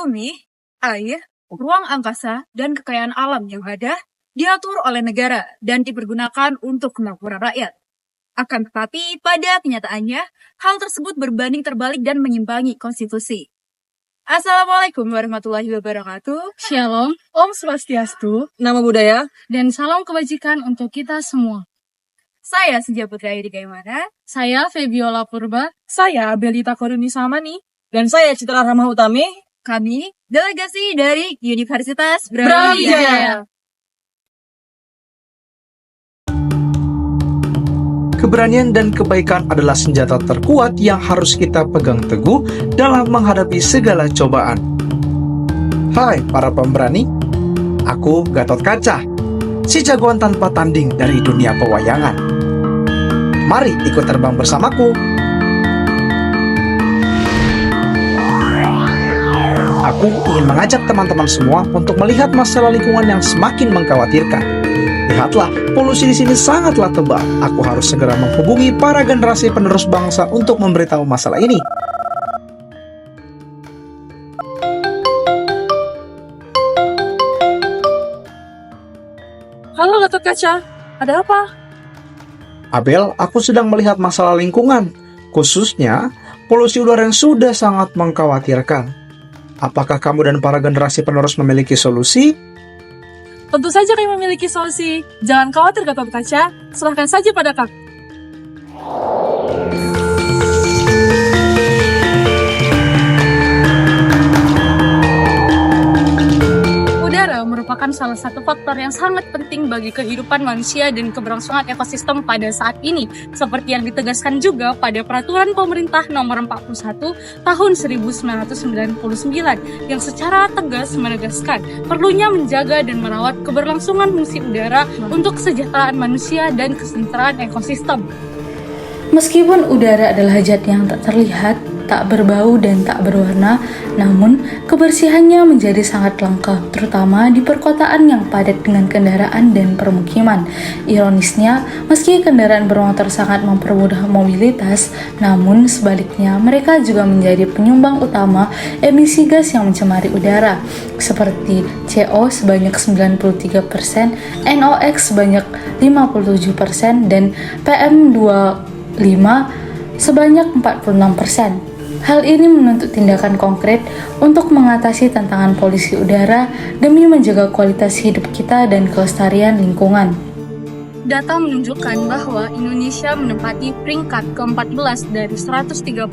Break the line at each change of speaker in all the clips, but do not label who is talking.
Bumi, air, ruang angkasa, dan kekayaan alam yang ada diatur oleh negara dan dipergunakan untuk kemakmuran rakyat. Akan tetapi, pada kenyataannya, hal tersebut berbanding terbalik dan menyimpangi konstitusi. Assalamualaikum warahmatullahi wabarakatuh.
Shalom, Om Swastiastu,
Nama budaya,
dan salam kebajikan untuk kita semua.
Saya Senja Putri Airi Gaimana.
Saya Febiola Purba.
saya Belita Koruni Samani, dan saya Citra Rahma Utami.
Kami, delegasi dari Universitas
Brawijaya.
Keberanian dan kebaikan adalah senjata terkuat yang harus kita pegang teguh dalam menghadapi segala cobaan. Hai para pemberani, aku Gatot Kaca, si jagoan tanpa tanding dari dunia pewayangan. Mari ikut terbang bersamaku. Aku ingin mengajak teman-teman semua untuk melihat masalah lingkungan yang semakin mengkhawatirkan. Lihatlah, polusi di sini sangatlah tebal. Aku harus segera menghubungi para generasi penerus bangsa untuk memberitahu masalah ini.
Halo Gatot Kaca, ada apa?
Abel, aku sedang melihat masalah lingkungan, khususnya polusi udara yang sudah sangat mengkhawatirkan. Apakah kamu dan para generasi penerus memiliki solusi?
Tentu saja kami memiliki solusi. Jangan khawatir Gatot Kaca, serahkan saja pada kami.
Udara merupakan salah satu faktor yang sangat penting bagi kehidupan manusia dan keberlangsungan ekosistem pada saat ini, seperti yang ditegaskan juga pada Peraturan Pemerintah Nomor 41 Tahun 1999 yang secara tegas menegaskan perlunya menjaga dan merawat keberlangsungan fungsi udara untuk kesejahteraan manusia dan kesejahteraan ekosistem.
Meskipun udara adalah zat yang tak terlihat, tak berbau dan tak berwarna, namun kebersihannya menjadi sangat langka, terutama di perkotaan yang padat dengan kendaraan dan permukiman. Ironisnya, meski kendaraan bermotor sangat mempermudah mobilitas, namun sebaliknya mereka juga menjadi penyumbang utama emisi gas yang mencemari udara, seperti CO sebanyak 93%, NOx sebanyak 57%, dan PM2,5 sebanyak 46%. Hal ini menuntut tindakan konkret untuk mengatasi tantangan polusi udara demi menjaga kualitas hidup kita dan kelestarian lingkungan.
Data menunjukkan bahwa Indonesia menempati peringkat ke-14 dari 131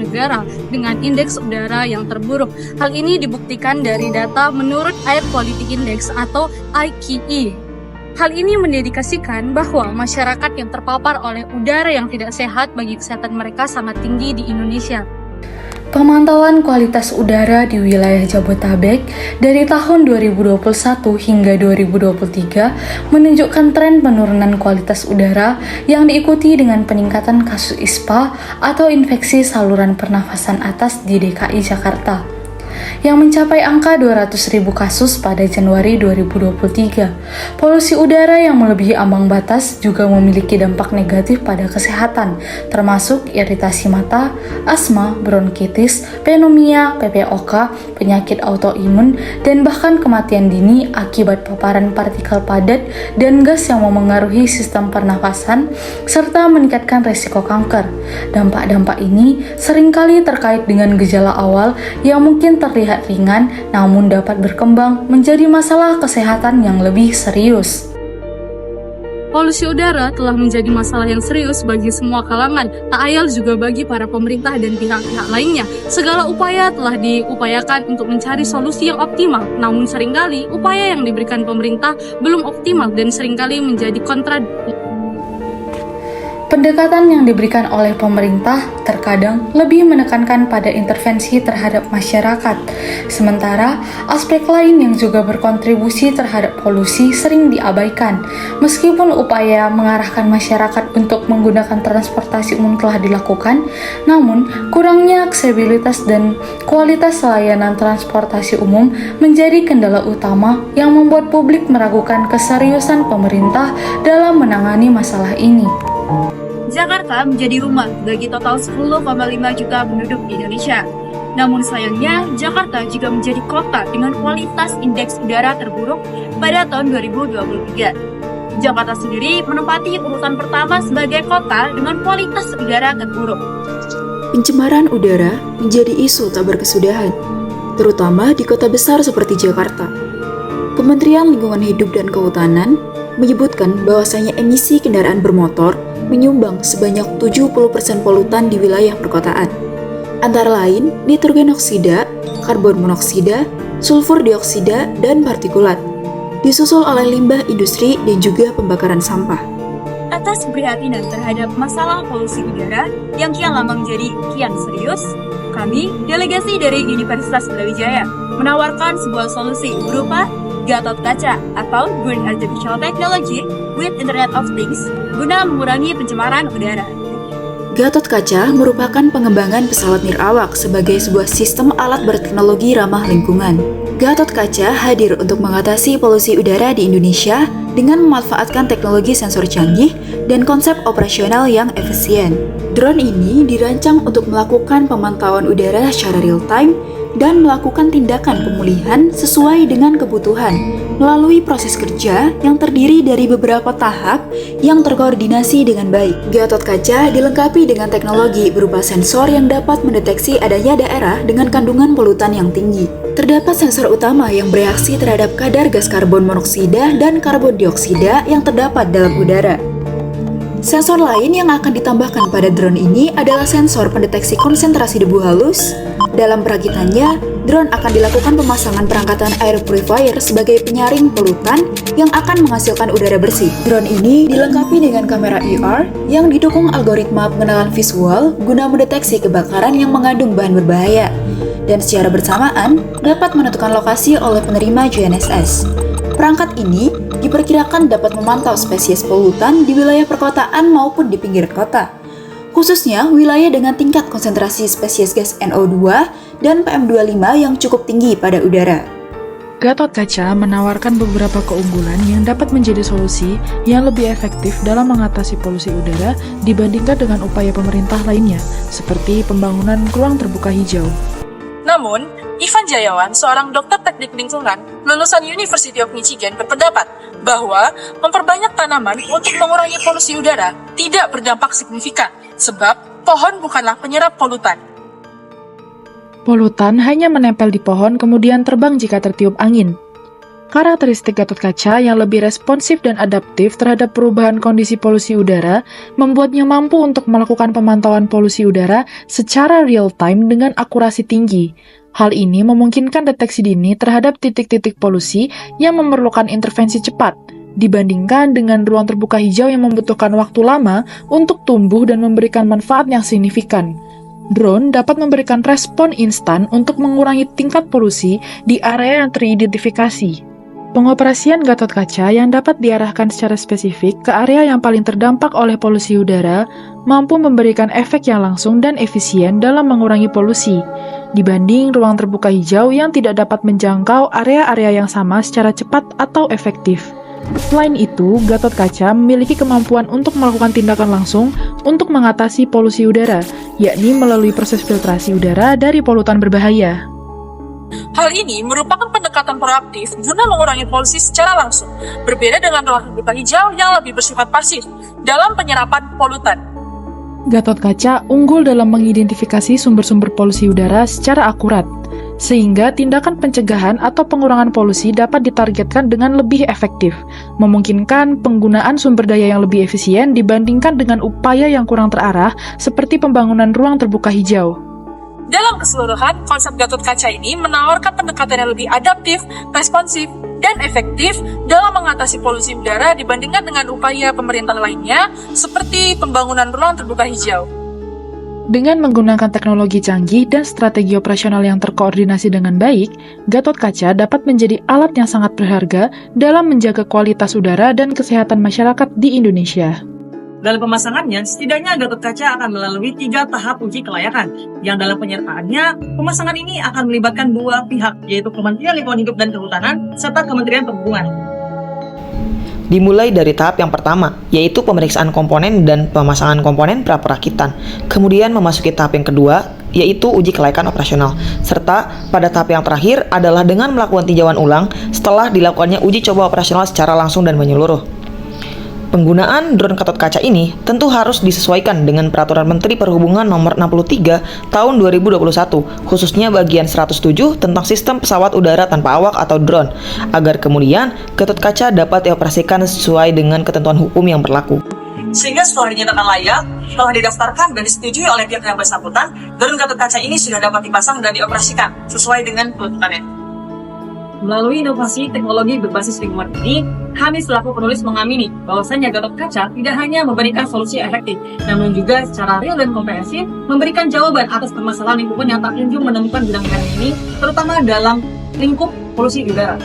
negara dengan indeks udara yang terburuk. Hal ini dibuktikan dari data menurut Air Quality Index atau IQI. Hal ini mendedikasikan bahwa masyarakat yang terpapar oleh udara yang tidak sehat bagi kesehatan mereka sangat tinggi di Indonesia.
Pemantauan kualitas udara di wilayah Jabodetabek dari tahun 2021 hingga 2023 menunjukkan tren penurunan kualitas udara yang diikuti dengan peningkatan kasus ISPA atau infeksi saluran pernafasan atas di DKI Jakarta, yang mencapai angka 200.000 kasus pada Januari 2023. Polusi udara yang melebihi ambang batas juga memiliki dampak negatif pada kesehatan, termasuk iritasi mata, asma, bronkitis, pneumonia, PPOK, penyakit autoimun, dan bahkan kematian dini akibat paparan partikel padat dan gas yang memengaruhi sistem pernafasan, serta meningkatkan resiko kanker. Dampak-dampak ini seringkali terkait dengan gejala awal yang mungkin terlihat ringan, namun dapat berkembang menjadi masalah kesehatan yang lebih serius.
Polusi udara telah menjadi masalah yang serius bagi semua kalangan, tak ayal juga bagi para pemerintah dan pihak-pihak lainnya. Segala upaya telah diupayakan untuk mencari solusi yang optimal, namun seringkali upaya yang diberikan pemerintah belum optimal dan seringkali menjadi kontradiktif.
Pendekatan yang diberikan oleh pemerintah terkadang lebih menekankan pada intervensi terhadap masyarakat, sementara aspek lain yang juga berkontribusi terhadap polusi sering diabaikan. Meskipun upaya mengarahkan masyarakat untuk menggunakan transportasi umum telah dilakukan, namun kurangnya aksesibilitas dan kualitas layanan transportasi umum menjadi kendala utama yang membuat publik meragukan keseriusan pemerintah dalam menangani masalah ini.
Jakarta menjadi rumah bagi total 10,5 juta penduduk di Indonesia. Namun sayangnya, Jakarta juga menjadi kota dengan kualitas indeks udara terburuk pada tahun 2023. Jakarta sendiri menempati urutan pertama sebagai kota dengan kualitas udara terburuk.
Pencemaran udara menjadi isu tak berkesudahan, terutama di kota besar seperti Jakarta. Kementerian Lingkungan Hidup dan Kehutanan menyebutkan bahwasanya emisi kendaraan bermotor menyumbang sebanyak 70% polutan di wilayah perkotaan. Antara lain nitrogen oksida, karbon monoksida, sulfur dioksida, dan partikulat. Disusul oleh limbah industri dan juga pembakaran sampah.
Atas keprihatinan terhadap masalah polusi udara yang kian lama menjadi kian serius, kami, delegasi dari Universitas Brawijaya, menawarkan sebuah solusi berupa Gatot Kaca atau Green Artificial Technology with Internet of Things guna mengurangi pencemaran udara.
Gatot Kaca merupakan pengembangan pesawat nirawak sebagai sebuah sistem alat berteknologi ramah lingkungan. Gatot Kaca hadir untuk mengatasi polusi udara di Indonesia dengan memanfaatkan teknologi sensor canggih dan konsep operasional yang efisien. Drone ini dirancang untuk melakukan pemantauan udara secara real-time dan melakukan tindakan pemulihan sesuai dengan kebutuhan melalui proses kerja yang terdiri dari beberapa tahap yang terkoordinasi dengan baik. Gatot Kaca dilengkapi dengan teknologi berupa sensor yang dapat mendeteksi adanya daerah dengan kandungan polutan yang tinggi. Terdapat sensor utama yang bereaksi terhadap kadar gas karbon monoksida dan karbon dioksida yang terdapat dalam udara. Sensor lain yang akan ditambahkan pada drone ini adalah sensor pendeteksi konsentrasi debu halus. Dalam perakitannya, drone akan dilakukan pemasangan perangkatan air purifier sebagai penyaring polutan yang akan menghasilkan udara bersih. Drone ini dilengkapi dengan kamera AR yang didukung algoritma pengenalan visual guna mendeteksi kebakaran yang mengandung bahan berbahaya, dan secara bersamaan dapat menentukan lokasi oleh penerima GNSS. Perangkat ini diperkirakan dapat memantau spesies polutan di wilayah perkotaan maupun di pinggir kota, khususnya wilayah dengan tingkat konsentrasi spesies gas NO2 dan PM2,5 yang cukup tinggi pada udara.
Gatot Kaca menawarkan beberapa keunggulan yang dapat menjadi solusi yang lebih efektif dalam mengatasi polusi udara dibandingkan dengan upaya pemerintah lainnya, seperti pembangunan ruang terbuka hijau.
Namun, Ivan Jayawan, seorang dokter teknik lingkungan lulusan University of Michigan, berpendapat bahwa memperbanyak tanaman untuk mengurangi polusi udara tidak berdampak signifikan, sebab pohon bukanlah penyerap polutan.
Polutan hanya menempel di pohon kemudian terbang jika tertiup angin. Karakteristik Gatot Kaca yang lebih responsif dan adaptif terhadap perubahan kondisi polusi udara membuatnya mampu untuk melakukan pemantauan polusi udara secara real-time dengan akurasi tinggi. Hal ini memungkinkan deteksi dini terhadap titik-titik polusi yang memerlukan intervensi cepat, dibandingkan dengan ruang terbuka hijau yang membutuhkan waktu lama untuk tumbuh dan memberikan manfaat yang signifikan. Drone dapat memberikan respon instan untuk mengurangi tingkat polusi di area yang teridentifikasi. Pengoperasian Gatot Kaca yang dapat diarahkan secara spesifik ke area yang paling terdampak oleh polusi udara mampu memberikan efek yang langsung dan efisien dalam mengurangi polusi, dibanding ruang terbuka hijau yang tidak dapat menjangkau area-area yang sama secara cepat atau efektif. Selain itu, Gatot Kaca memiliki kemampuan untuk melakukan tindakan langsung untuk mengatasi polusi udara, yakni melalui proses filtrasi udara dari polutan berbahaya.
Hal ini merupakan pendekatan proaktif guna mengurangi polusi secara langsung, berbeda dengan ruang terbuka hijau yang lebih bersifat pasif dalam penyerapan polutan.
Gatot Kaca unggul dalam mengidentifikasi sumber-sumber polusi udara secara akurat, sehingga tindakan pencegahan atau pengurangan polusi dapat ditargetkan dengan lebih efektif, memungkinkan penggunaan sumber daya yang lebih efisien dibandingkan dengan upaya yang kurang terarah seperti pembangunan ruang terbuka hijau.
Dalam keseluruhan, konsep Gatot Kaca ini menawarkan pendekatan yang lebih adaptif, responsif, dan efektif dalam mengatasi polusi udara dibandingkan dengan upaya pemerintah lainnya seperti pembangunan ruang terbuka hijau.
Dengan menggunakan teknologi canggih dan strategi operasional yang terkoordinasi dengan baik, Gatot Kaca dapat menjadi alat yang sangat berharga dalam menjaga kualitas udara dan kesehatan masyarakat di Indonesia.
Dalam pemasangannya, setidaknya Gatot Kaca akan melalui 3 tahap uji kelayakan, yang dalam penyertaannya, pemasangan ini akan melibatkan 2 pihak, yaitu Kementerian Lingkungan Hidup dan Kehutanan, serta Kementerian Perhubungan.
Dimulai dari tahap yang pertama, yaitu pemeriksaan komponen dan pemasangan komponen pra-perakitan. Kemudian memasuki tahap yang kedua, yaitu uji kelayakan operasional. Serta pada tahap yang terakhir adalah dengan melakukan tinjauan ulang setelah dilakukannya uji coba operasional secara langsung dan menyeluruh. Penggunaan drone Gatot Kaca ini tentu harus disesuaikan dengan Peraturan Menteri Perhubungan Nomor 63 Tahun 2021, khususnya bagian 107 tentang sistem pesawat udara tanpa awak atau drone, agar kemudian Gatot Kaca dapat dioperasikan sesuai dengan ketentuan hukum yang berlaku.
Sehingga setelah dinyatakan layak, telah didaftarkan dan disetujui oleh pihak yang bersangkutan, drone Gatot Kaca ini sudah dapat dipasang dan dioperasikan sesuai dengan peruntukannya. Melalui inovasi teknologi berbasis lingkungan ini, kami selaku penulis mengamini bahwasannya Gatot Kaca tidak hanya memberikan solusi efektif, namun juga secara real dan komprehensif memberikan jawaban atas permasalahan lingkungan yang tak kunjung menemukan benang merah ini, terutama dalam lingkup polusi udara.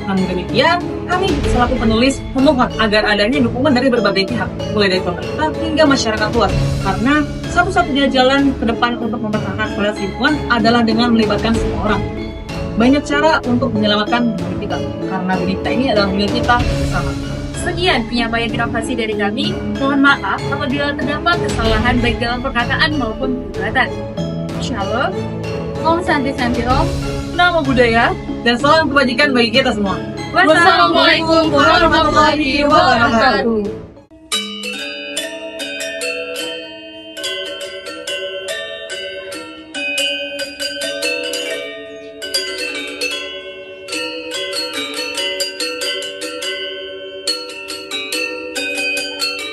Namun demikian, kami selaku penulis memohon agar adanya dukungan dari berbagai pihak, mulai dari pemerintah hingga masyarakat luas, karena satu-satunya jalan ke depan untuk mempertahankan kualitas lingkungan adalah dengan melibatkan semua orang. Banyak cara untuk menyelamatkan bumi kita, karena bumi kita ini adalah milik kita bersama.
Sekian penyampaian inovasi dari kami. Mohon maaf apabila terdapat kesalahan baik dalam perkataan maupun perbuatan. Shalom,
Om Santi Santi Om.
Nama budaya dan salam kebajikan bagi kita semua.
Wassalamualaikum warahmatullahi wabarakatuh.